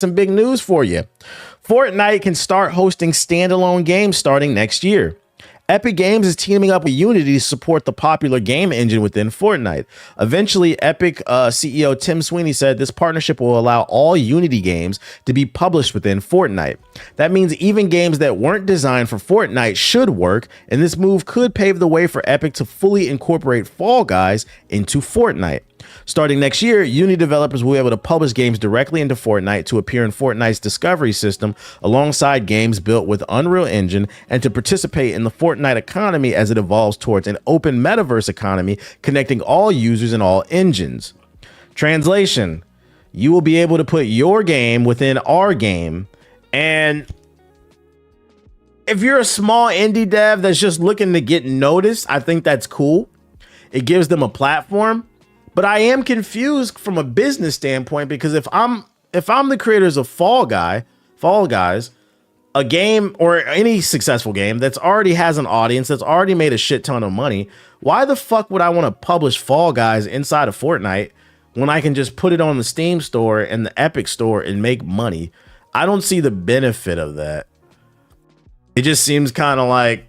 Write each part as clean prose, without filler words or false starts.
some big news for you. Fortnite can start hosting standalone games starting next year. Epic Games is teaming up with Unity to support the popular game engine within Fortnite. Eventually, Epic CEO Tim Sweeney said this partnership will allow all Unity games to be published within Fortnite. That means even games that weren't designed for Fortnite should work, and this move could pave the way for Epic to fully incorporate Fall Guys into Fortnite. Starting next year, Unity developers will be able to publish games directly into Fortnite to appear in Fortnite's discovery system alongside games built with Unreal Engine and to participate in the Fortnite economy as it evolves towards an open metaverse economy connecting all users and all engines. Translation: you will be able to put your game within our game. And if you're a small indie dev that's just looking to get noticed, I think that's cool. It gives them a platform. But I am confused from a business standpoint, because if I'm the creators of Fall Guys, a game or any successful game that's already has an audience, that's already made a shit ton of money, why the fuck would I want to publish Fall Guys inside of Fortnite when I can just put it on the Steam store and the Epic store and make money? I don't see the benefit of that. It just seems kind of like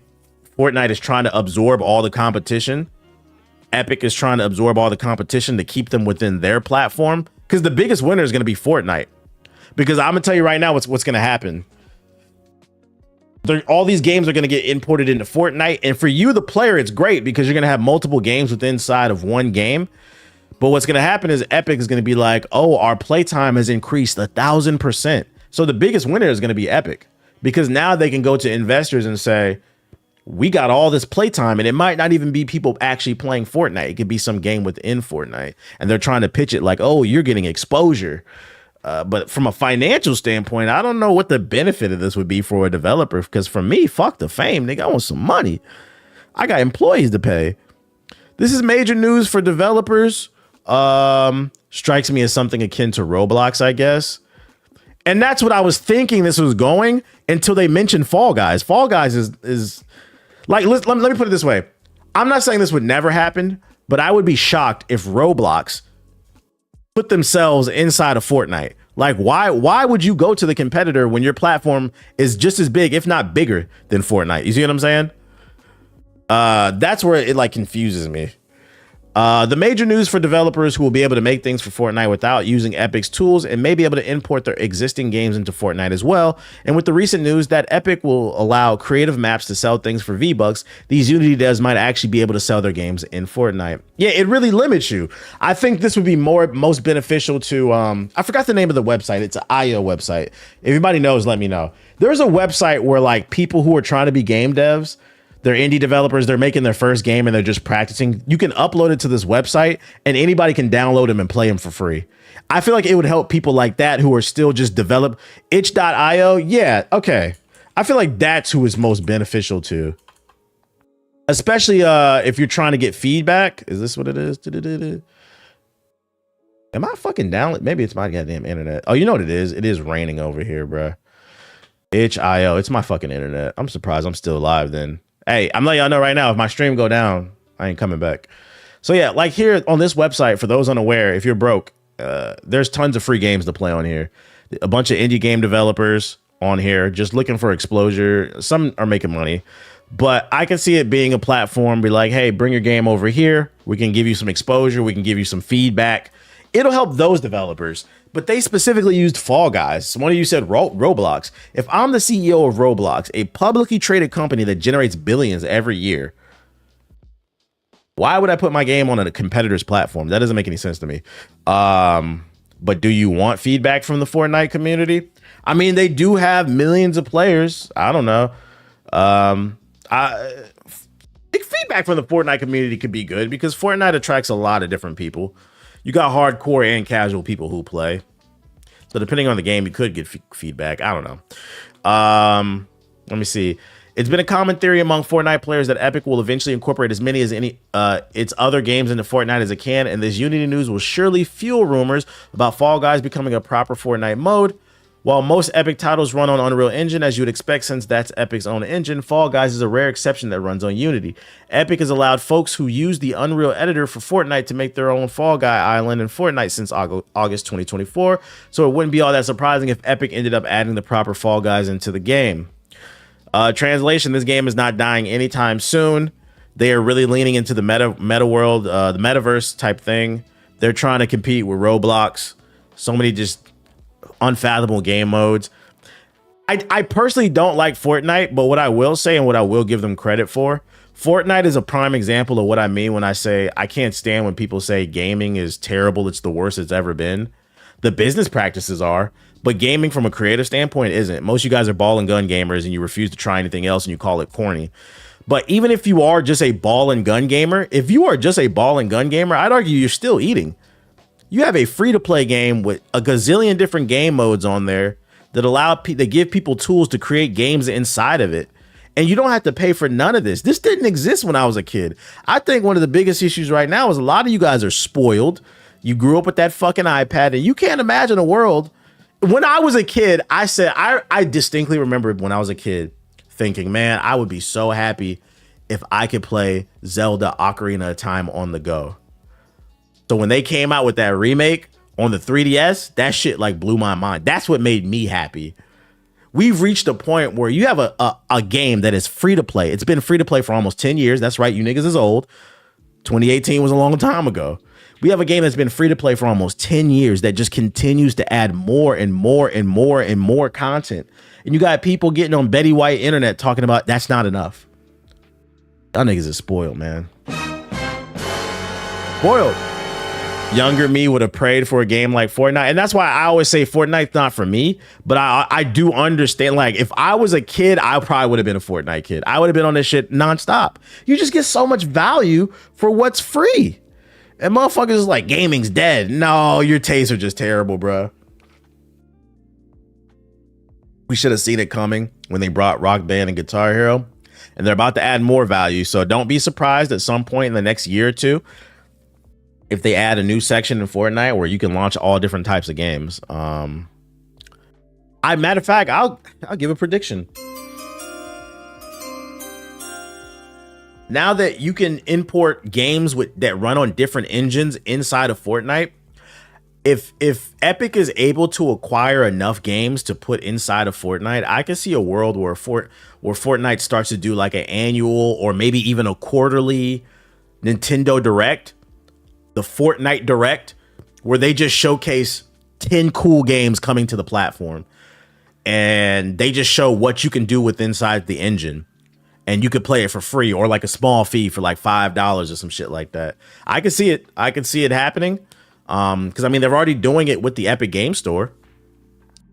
Fortnite is trying to absorb all the competition. Epic is trying to absorb all the competition to keep them within their platform, because the biggest winner is going to be Fortnite. Because I'm gonna tell you right now what's going to happen. All these games are going to get imported into Fortnite, and for you, the player, it's great because you're going to have multiple games within inside of one game. But what's going to happen is Epic is going to be like, oh, our playtime has increased 1,000%. So the biggest winner is going to be Epic, because now they can go to investors and say, we got all this playtime, and it might not even be people actually playing Fortnite. It could be some game within Fortnite, and they're trying to pitch it like, oh, you're getting exposure. But from a financial standpoint, I don't know what the benefit of this would be for a developer, because for me, fuck the fame, nigga, I want some money. I got employees to pay. This is major news for developers. Strikes me as something akin to Roblox, I guess. And that's what I was thinking this was going until they mentioned Fall Guys. Fall Guys is like, let me put it this way. I'm not saying this would never happen, but I would be shocked if Roblox put themselves inside of Fortnite. Like, why would you go to the competitor when your platform is just as big, if not bigger, than Fortnite? You see what I'm saying? That's where it like confuses me. The major news for developers who will be able to make things for Fortnite without using Epic's tools and may be able to import their existing games into Fortnite as well. And with the recent news that Epic will allow creative maps to sell things for V-Bucks, these Unity devs might actually be able to sell their games in Fortnite. Yeah, it really limits you. I think this would be most beneficial to, I forgot the name of the website. It's an IO website. If anybody knows, let me know. There's a website where like people who are trying to be game devs, they're indie developers, they're making their first game and they're just practicing. You can upload it to this website and anybody can download them and play them for free. I feel like it would help people like that who are still just develop. itch.io. Yeah, okay. I feel like that's who is most beneficial to. Especially if you're trying to get feedback. Is this what it is? Am I fucking down? Maybe it's my goddamn internet. Oh, you know what it is? It is raining over here, bro. itch.io. It's my fucking internet. I'm surprised I'm still alive then. Hey, I'm letting y'all know right now, if my stream go down, I ain't coming back. So yeah, like here on this website, for those unaware, if you're broke, there's tons of free games to play on here. A bunch of indie game developers on here just looking for exposure. Some are making money, but I can see it being a platform, be like, hey, bring your game over here. We can give you some exposure. We can give you some feedback. It'll help those developers. But they specifically used Fall Guys. One of you said Roblox. If I'm the CEO of Roblox, a publicly traded company that generates billions every year, why would I put my game on a competitor's platform? That doesn't make any sense to me. But do you want feedback from the Fortnite community? I mean, they do have millions of players. I don't know. Feedback from the Fortnite community could be good because Fortnite attracts a lot of different people. You got hardcore and casual people who play. So depending on the game, you could get feedback. I don't know. Let me see. It's been a common theory among Fortnite players that Epic will eventually incorporate as many as its other games into Fortnite as it can. And this Unity news will surely fuel rumors about Fall Guys becoming a proper Fortnite mode. While most Epic titles run on Unreal Engine, as you would expect since that's Epic's own engine, Fall Guys is a rare exception that runs on Unity. Epic has allowed folks who use the Unreal editor for Fortnite to make their own Fall Guy island in Fortnite since August 2024, so it wouldn't be all that surprising if Epic ended up adding the proper Fall Guys into the game. Translation, this game is not dying anytime soon. They are really leaning into the meta world, the metaverse type thing. They're trying to compete with Roblox. So many just unfathomable game modes. I personally don't like Fortnite, but what I will say and what I will give them credit for, Fortnite is a prime example of what I mean when I say I can't stand when people say gaming is terrible, it's the worst it's ever been. The business practices are, but gaming from a creative standpoint isn't. Most of you guys are ball and gun gamers and you refuse to try anything else and you call it corny. But even if you are just a ball and gun gamer, if you are just a ball and gun gamer, I'd argue you're still eating. You have a free-to-play game with a gazillion different game modes on there that give people tools to create games inside of it. And you don't have to pay for none of this. This didn't exist when I was a kid. I think one of the biggest issues right now is a lot of you guys are spoiled. You grew up with that fucking iPad and you can't imagine a world. When I was a kid, I distinctly remember when I was a kid thinking, man, I would be so happy if I could play Zelda Ocarina of Time on the go. So when they came out with that remake on the 3DS, that shit like blew my mind. That's what made me happy. We've reached a point where you have a game that is free to play. It's been free to play for almost 10 years. That's right. You niggas is old. 2018 was a long time ago. We have a game that's been free to play for almost 10 years that just continues to add more and more and more and more content. And you got people getting on Betty White internet talking about that's not enough. Y'all niggas is spoiled, man. Spoiled. Younger me would have prayed for a game like Fortnite. And that's why I always say Fortnite's not for me. But I do understand, like, if I was a kid, I probably would have been a Fortnite kid. I would have been on this shit nonstop. You just get so much value for what's free. And motherfuckers is like, gaming's dead. No, your tastes are just terrible, bro. We should have seen it coming when they brought Rock Band and Guitar Hero. And they're about to add more value. So don't be surprised at some point in the next year or two if they add a new section in Fortnite where you can launch all different types of games. Matter of fact, I'll give a prediction. Now that you can import games that run on different engines inside of Fortnite, if Epic is able to acquire enough games to put inside of Fortnite, I can see a world where Fortnite starts to do like an annual or maybe even a quarterly Nintendo Direct, the Fortnite Direct, where they just showcase 10 cool games coming to the platform. And they just show what you can do with inside the engine. And you could play it for free or like a small fee for like $5 or some shit like that. I can see it. I can see it happening. Because I mean, they're already doing it with the Epic Game Store.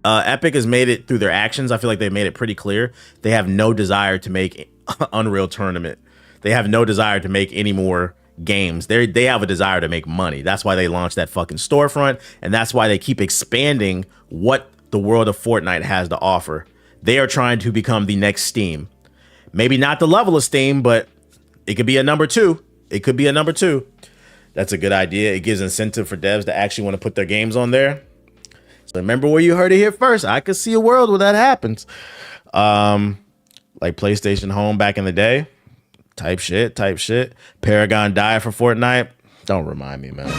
Epic has made it through their actions. I feel like they've made it pretty clear. They have no desire to make Unreal Tournament. They have no desire to make any more games. They have a desire to make money. That's why they launched that fucking storefront. And that's why they keep expanding what the world of Fortnite has to offer. They are trying to become the next Steam. Maybe not the level of Steam, but it could be a number two. It could be a number two. That's a good idea. It gives incentive for devs to actually want to put their games on there. So remember where you heard it here first. I could see a world where that happens. Like PlayStation Home back in the day. Type shit. Paragon died for Fortnite. Don't remind me, man.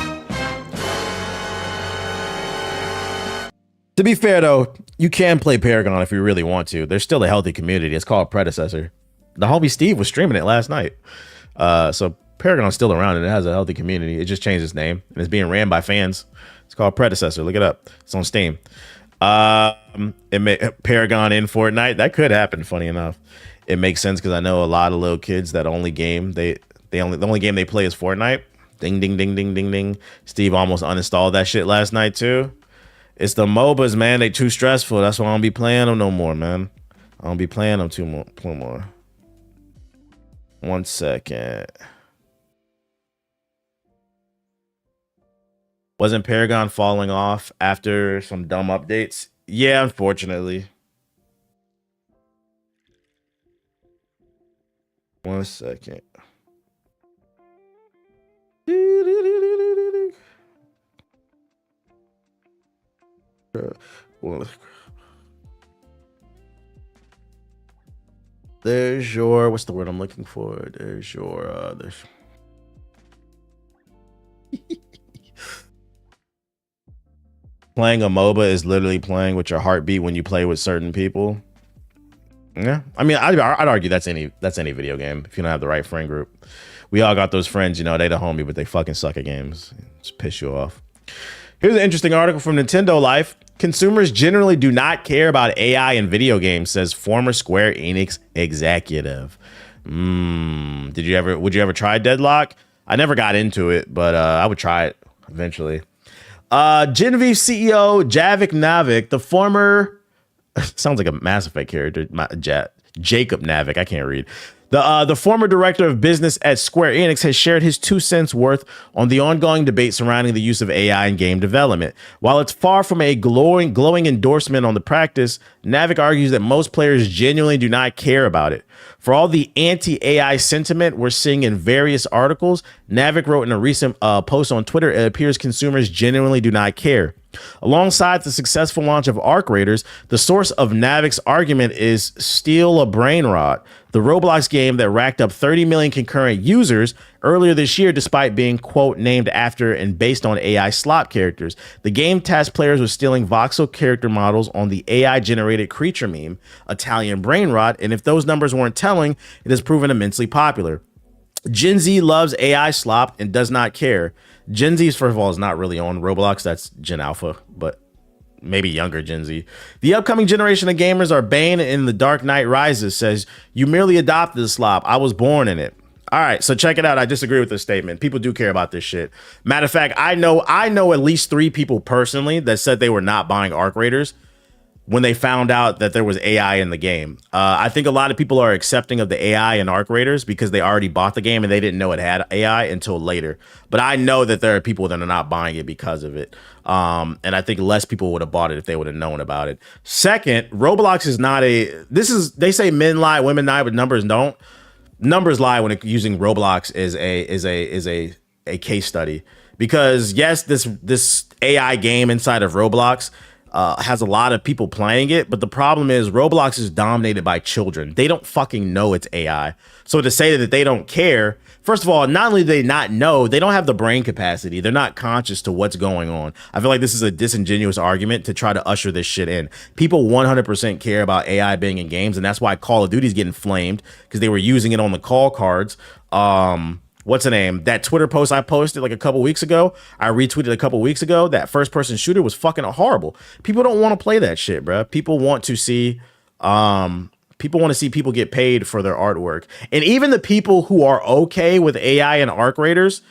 To be fair, though, you can play Paragon if you really want to. There's still a healthy community. It's called Predecessor. The homie Steve was streaming it last night. So Paragon's still around and it has a healthy community. It just changed its name and it's being ran by fans. It's called Predecessor. Look it up. It's on Steam. Paragon in Fortnite. That could happen, funny enough. It makes sense because I know a lot of little kids that the only game they play is Fortnite. Ding, ding, ding, ding, ding, ding. Steve almost uninstalled that shit last night too. It's the MOBAs, man. They too stressful. That's why I don't be playing them no more, man. I don't be playing them too more. 1 second. Wasn't Paragon falling off after some dumb updates? Yeah, unfortunately. 1 second. There's your, what's the word I'm looking for? There's your, playing a MOBA is literally playing with your heartbeat when you play with certain people. Yeah, I mean, I'd argue that's any video game if you don't have the right friend group. We all got those friends, you know, they the homie, but they fucking suck at games. Just piss you off. Here's an interesting article from Nintendo Life. Consumers generally do not care about AI in video games, says former Square Enix executive. Would you ever try Deadlock? I never got into it, but I would try it eventually. Genevieve CEO Javik Navik, the former sounds like a Mass Effect character, Jacob Navik, I can't read. The former director of business at Square Enix has shared his 2 cents worth on the ongoing debate surrounding the use of AI in game development. While it's far from a glowing endorsement on the practice, Navik argues that most players genuinely do not care about it. For all the anti-AI sentiment we're seeing in various articles, Navik wrote in a recent post on Twitter, it appears consumers genuinely do not care. Alongside the successful launch of Arc Raiders, the source of Navik's argument is Steal a Brain Rot, the Roblox game that racked up 30 million concurrent users earlier this year, despite being, quote, named after and based on AI slop characters. The game tasked players with stealing voxel character models on the AI-generated creature meme, Italian Brain Rot, and if those numbers weren't telling, it has proven immensely popular. Gen Z loves AI slop and does not care. Gen Z, first of all, is not really on Roblox. That's Gen Alpha, but maybe younger Gen Z. The upcoming generation of gamers are Bane in The Dark Knight Rises, says, you merely adopted the slop. I was born in it. All right, so check it out. I disagree with this statement. People do care about this shit. Matter of fact, I know at least 3 people personally that said they were not buying Arc Raiders when they found out that there was AI in the game. I think a lot of people are accepting of the AI in Arc Raiders because they already bought the game and they didn't know it had AI until later. But I know that there are people that are not buying it because of it. And I think less people would have bought it if they would have known about it. Second, Roblox is not they say men lie, women lie, but numbers don't. Numbers lie when using Roblox is a case study. Because yes, this AI game inside of Roblox has a lot of people playing it, but the problem is Roblox is dominated by children. They don't fucking know it's AI. So to say that they don't care, first of all, not only do they not know, they don't have the brain capacity. They're not conscious to what's going on. I feel like this is a disingenuous argument to try to usher this shit in. People 100% care about AI being in games, and that's why Call of Duty is getting flamed, because they were using it on the call cards. What's the name? That Twitter post I posted like a couple weeks ago, I retweeted a couple weeks ago, that first person shooter was fucking horrible. People don't want to play that shit, bro. People want to see people get paid for their artwork. And even the people who are okay with AI and Arc Raiders,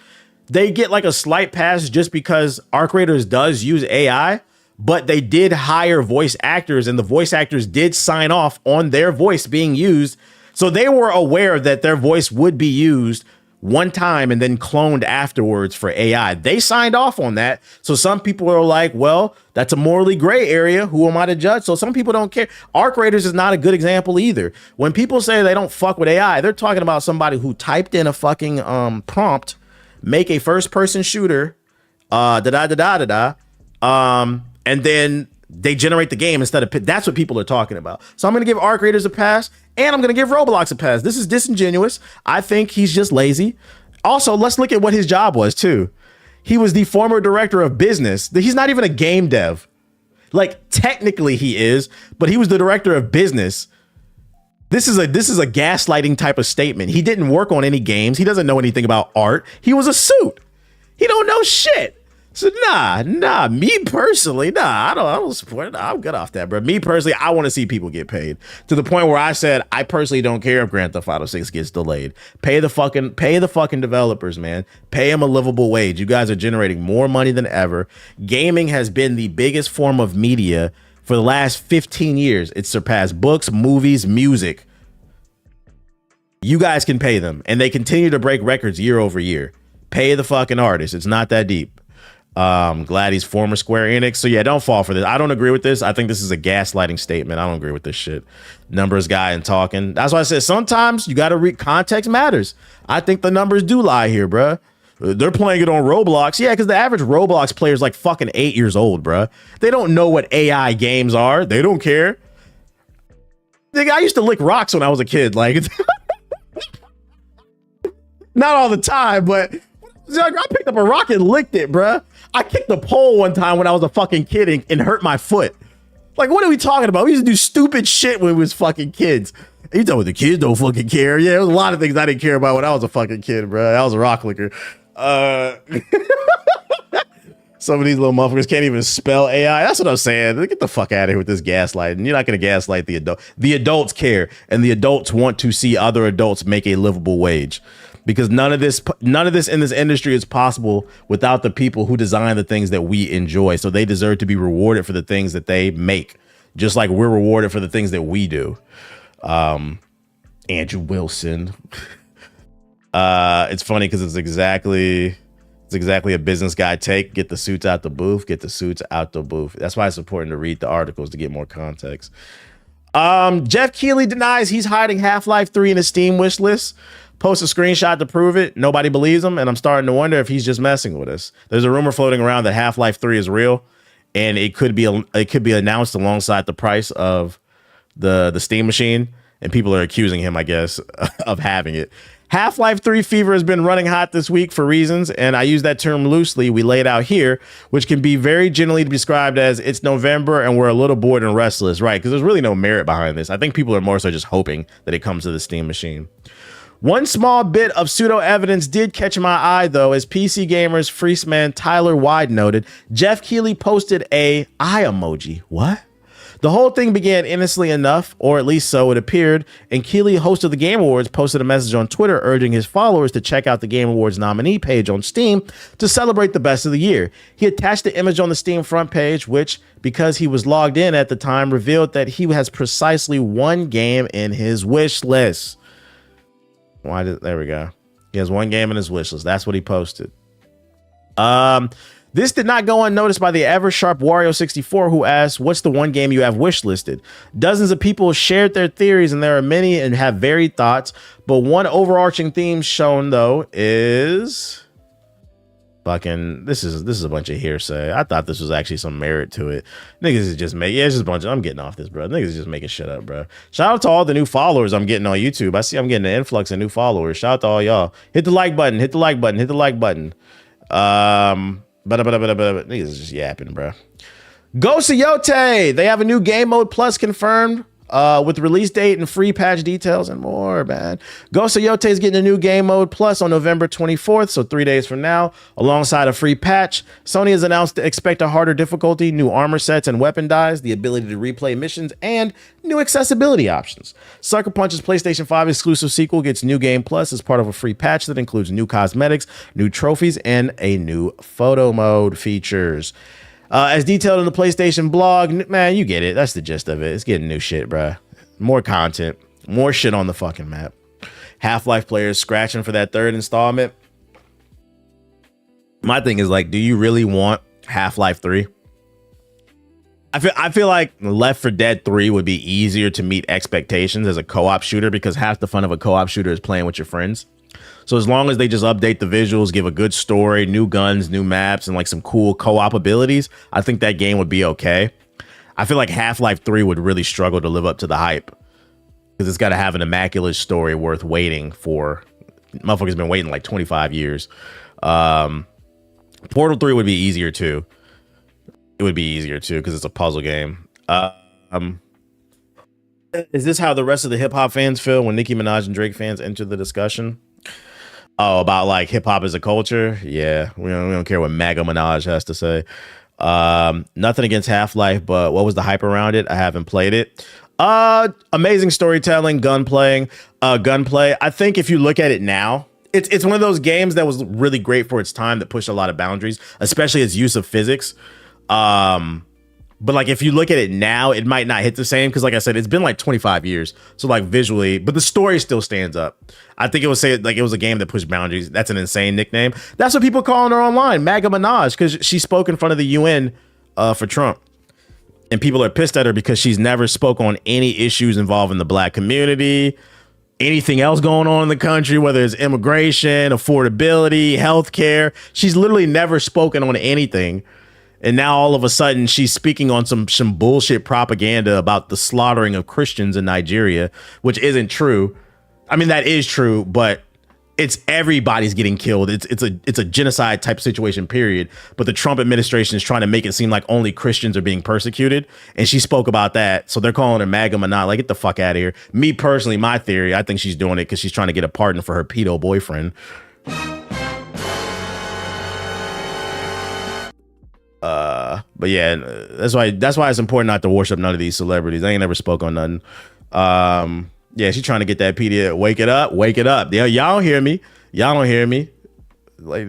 they get like a slight pass just because Arc Raiders does use AI, but they did hire voice actors and the voice actors did sign off on their voice being used. So they were aware that their voice would be used one time and then cloned afterwards for AI. They signed off on that. So some people are like, well, that's a morally gray area. Who am I to judge? So some people don't care. Arc Raiders is not a good example either. When people say they don't fuck with AI, they're talking about somebody who typed in a fucking prompt, make a first person shooter, and then they generate the game instead of, that's what people are talking about. So I'm going to give Arc Raiders a pass, and I'm going to give Roblox a pass. This is disingenuous. I think he's just lazy. Also, let's look at what his job was too. He was the former director of business. He's not even a game dev. Like technically he is, but he was the director of business. This is a gaslighting type of statement. He didn't work on any games. He doesn't know anything about art. He was a suit. He don't know shit. So me personally, I don't support it. I'm good off that, bro. Me personally, I want to see people get paid to the point where I said I personally don't care if Grand Theft Auto 6 gets delayed. Pay the fucking developers, man. Pay them a livable wage. You guys are generating more money than ever. Gaming has been the biggest form of media for the last 15 years. It's surpassed books, movies, music. You guys can pay them, and they continue to break records year over year. Pay the fucking artists. It's not that deep. Glad he's former Square Enix. So yeah, don't fall for this. I don't agree with this. I think this is a gaslighting statement. I don't agree with this shit. Numbers guy and talking. That's why I said sometimes you got to read, context matters. I think the numbers do lie here, bruh. They're playing it on Roblox. Yeah, because the average Roblox player is like fucking 8 years old, bruh. They don't know what AI games are. They don't care. Nigga, I used to lick rocks when I was a kid. Like, not all the time, but I picked up a rock and licked it, bruh. I kicked a pole one time when I was a fucking kid and hurt my foot. Like, what are we talking about? We used to do stupid shit when we was fucking kids. You know, the kids don't fucking care. Yeah, there was a lot of things I didn't care about when I was a fucking kid, bruh. I was a rock licker. Some of these little motherfuckers can't even spell AI. That's what I'm saying. Get the fuck out of here with this gaslighting. You're not going to gaslight the adult. The adults care, and the adults want to see other adults make a livable wage, because none of this in this industry is possible without the people who design the things that we enjoy. So they deserve to be rewarded for the things that they make, just like we're rewarded for the things that we do. Andrew Wilson. It's funny because it's exactly a business guy take. Get the suits out the booth. Get the suits out the booth. That's why it's important to read the articles to get more context. Jeff Keighley denies he's hiding Half-Life 3 in his Steam wish list. Posts a screenshot to prove it. Nobody believes him, and I'm starting to wonder if he's just messing with us. There's a rumor floating around that Half-Life 3 is real, and it could be announced alongside the price of the Steam machine, and people are accusing him, I guess, of having it. Half-Life 3 fever has been running hot this week for reasons, and I use that term loosely, we laid out here, which can be very generally described as it's November and we're a little bored and restless, right? Because there's really no merit behind this. I think people are more so just hoping that it comes to the Steam machine. One small bit of pseudo evidence did catch my eye, though, as PC Gamer's Freesman Tyler Wide noted. Jeff Keighley posted a eye emoji. What? The whole thing began innocently enough, or at least so it appeared, and Keighley, host of the Game Awards, posted a message on Twitter urging his followers to check out the Game Awards nominee page on Steam to celebrate the best of the year. He attached the image on the Steam front page, which, because he was logged in at the time, revealed that he has precisely one game in his wish list. There we go. He has one game in his wish list. That's what he posted. This did not go unnoticed by the ever sharp Wario64, who asked, what's the one game you have wish listed? Dozens of people shared their theories, and there are many and have varied thoughts. But one overarching theme shown, though, is fucking this is a bunch of hearsay. I thought this was actually some merit to it. Niggas is just it's just a bunch of, I'm getting off this, bro. Niggas is just making shit up, bro. Shout out to all the new followers I'm getting on YouTube. I see I'm getting an influx of new followers. Shout out to all y'all. Hit the like button. Hit the like button. Hit the like button. But niggas is just yapping, bro. Ghost of Yote. They have a new game mode plus confirmed. With release date and free patch details and more, man. Ghost of Yote is getting a new game mode plus on November 24th, so 3 days from now, alongside a free patch. Sony has announced to expect a harder difficulty, new armor sets and weapon dyes, the ability to replay missions, and new accessibility options. Sucker Punch's PlayStation 5 exclusive sequel gets new game plus as part of a free patch that includes new cosmetics, new trophies, and a new photo mode features. As detailed in the PlayStation blog, man, you get it. That's the gist of it. It's getting new shit, bruh. More content, more shit on the fucking map. Half-Life players scratching for that third installment. My thing is, like, do you really want Half-Life 3? I feel like Left 4 Dead 3 would be easier to meet expectations as a co-op shooter, because half the fun of a co-op shooter is playing with your friends. So as long as they just update the visuals, give a good story, new guns, new maps, and like some cool co-op abilities, I think that game would be okay. I feel like Half-Life 3 would really struggle to live up to the hype, because it's got to have an immaculate story worth waiting for. Motherfuckers been waiting like 25 years. Portal 3 would be easier too. It would be easier too, because it's a puzzle game. Is this how the rest of the hip hop fans feel when Nicki Minaj and Drake fans enter the discussion? Oh, about like hip hop as a culture? Yeah, we don't care what Maga Minaj has to say. Nothing against Half-Life, but what was the hype around it? I haven't played it. Amazing storytelling, gunplay. I think if you look at it now, it's one of those games that was really great for its time, that pushed a lot of boundaries, especially its use of physics. But like, if you look at it now, it might not hit the same, because like I said, it's been like 25 years. So like visually, but the story still stands up. I think it would say like it was a game that pushed boundaries. That's an insane nickname. That's what people calling her online, Maga Minaj, because she spoke in front of the UN for Trump. And people are pissed at her because she's never spoke on any issues involving the black community, anything else going on in the country, whether it's immigration, affordability, healthcare. She's literally never spoken on anything. And now all of a sudden she's speaking on some bullshit propaganda about the slaughtering of Christians in Nigeria, which isn't true. I mean, that is true, but it's everybody's getting killed. It's a genocide type situation, period. But the Trump administration is trying to make it seem like only Christians are being persecuted. And she spoke about that. So they're calling her MAGA Manat. Like, get the fuck out of here. Me personally, my theory, I think she's doing it because she's trying to get a pardon for her pedo boyfriend. But yeah, that's why it's important not to worship none of these celebrities. I ain't never spoke on nothing. Yeah, she's trying to get that PD. Wake it up. Yeah, y'all don't hear me. Like,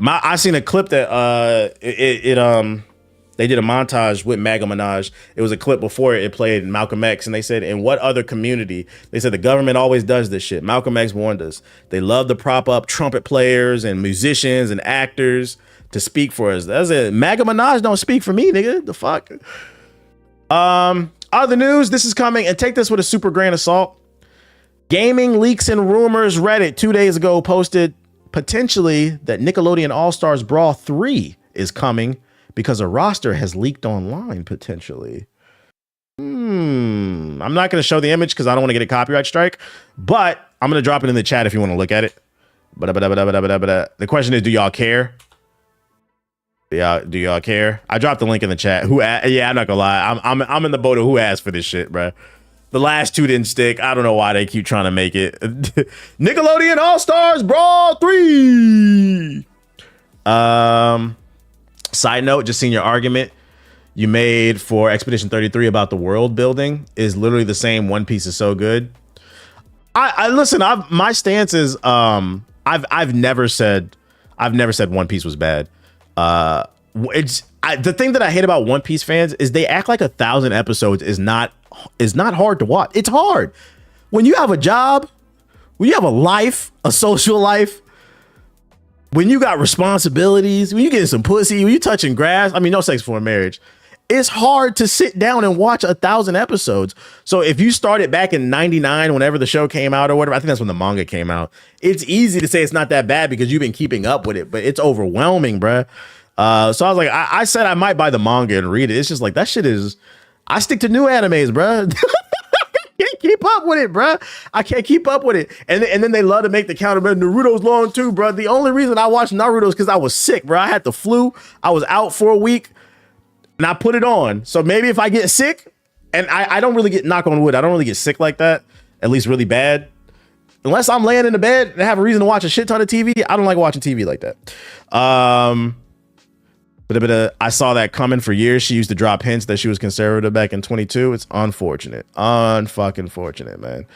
I seen a clip that they did a montage with MAGA Minaj. It was a clip before it played Malcolm X, and they said, in what other community? They said the government always does this shit. Malcolm X warned us. They love to prop up trumpet players and musicians and actors to speak for us. That's it. MAGA Minaj don't speak for me, nigga. The fuck? Other news, this is coming, and take this with a super grain of salt. Gaming Leaks and Rumors Reddit 2 days ago posted potentially that Nickelodeon All-Stars Brawl 3 is coming because a roster has leaked online, potentially. I'm not going to show the image because I don't want to get a copyright strike, but I'm going to drop it in the chat if you want to look at it. The question is, do y'all care? Yeah, do y'all care? I dropped the link in the chat. Yeah, I'm not gonna lie. I'm in the boat of who asked for this shit, bro. The last two didn't stick. I don't know why they keep trying to make it. Nickelodeon All-Stars Brawl 3. Side note, just seen your argument you made for Expedition 33 about the world building is literally the same. One Piece is so good. I listen, my stance is I've never said One Piece was bad. The thing that I hate about One Piece fans is they act like 1,000 episodes is not hard to watch. It's hard. When you have a job, when you have a life, a social life, when you got responsibilities, when you getting some pussy, when you touching grass, I mean, no sex before marriage. It's hard to sit down and watch 1,000 episodes. So if you started back in 99, whenever the show came out or whatever, I think that's when the manga came out. It's easy to say it's not that bad because you've been keeping up with it, but it's overwhelming, bruh. So I was like, I said I might buy the manga and read it. It's just like, that shit is, I stick to new animes, bruh. I can't keep up with it, bruh. I can't keep up with it. And then they love to make the counter, Naruto's long too, bruh. The only reason I watched Naruto is because I was sick, bruh. I had the flu. I was out for a week. And I put it on. So maybe if I get sick, and I don't really get, knock on wood, I don't really get sick like that, at least really bad. Unless I'm laying in the bed and have a reason to watch a shit ton of TV, I don't like watching TV like that. I saw that coming for years. She used to drop hints that she was conservative back in 22. It's unfortunate. Unfucking fortunate, man.